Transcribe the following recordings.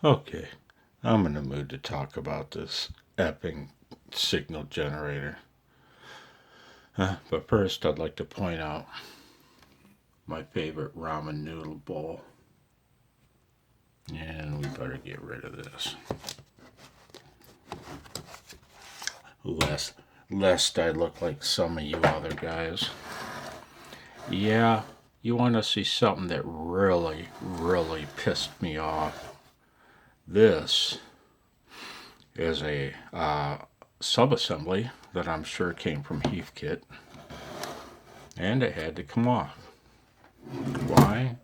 Okay, I'm in the mood to talk about this epping signal generator. But first, I'd like to point out my favorite ramen noodle bowl. And we better get rid of this. Lest I look like some of you other guys. Yeah, you want to see something that really pissed me off. This is a sub-assembly that I'm sure came from Heathkit, and it had to come off. Why?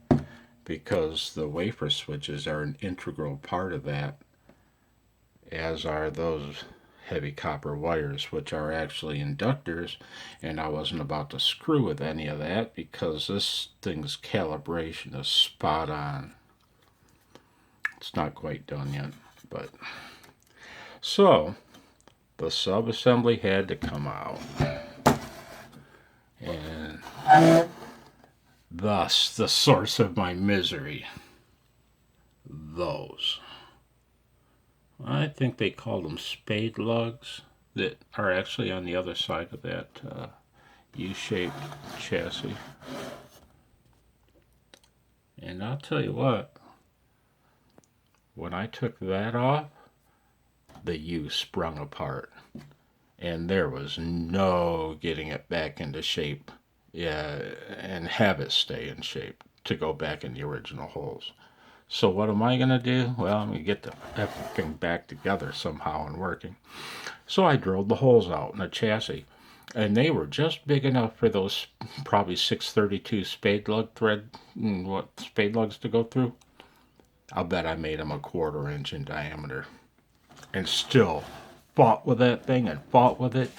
Because the wafer switches are an integral part of that, as are those heavy copper wires, which are actually inductors, and I wasn't about to screw with any of that because this thing's calibration is spot on. It's not quite done yet, but so the sub-assembly had to come out, and thus the source of my misery. Those. I think they call them Spade lugs that are actually on the other side of that U-shaped chassis. And I'll tell you what, when I took that off, the U sprung apart. And there was no getting it back into shape, yeah, and have it stay in shape to go back in the original holes. So what am I going to do? Well, I'm going to get the thing back together somehow and working. So I drilled the holes out in the chassis. And they were just big enough for those probably 632 spade lug thread, spade lugs to go through. I'll bet I made them a 1/4 inch in diameter. And still fought with that thing and fought with it.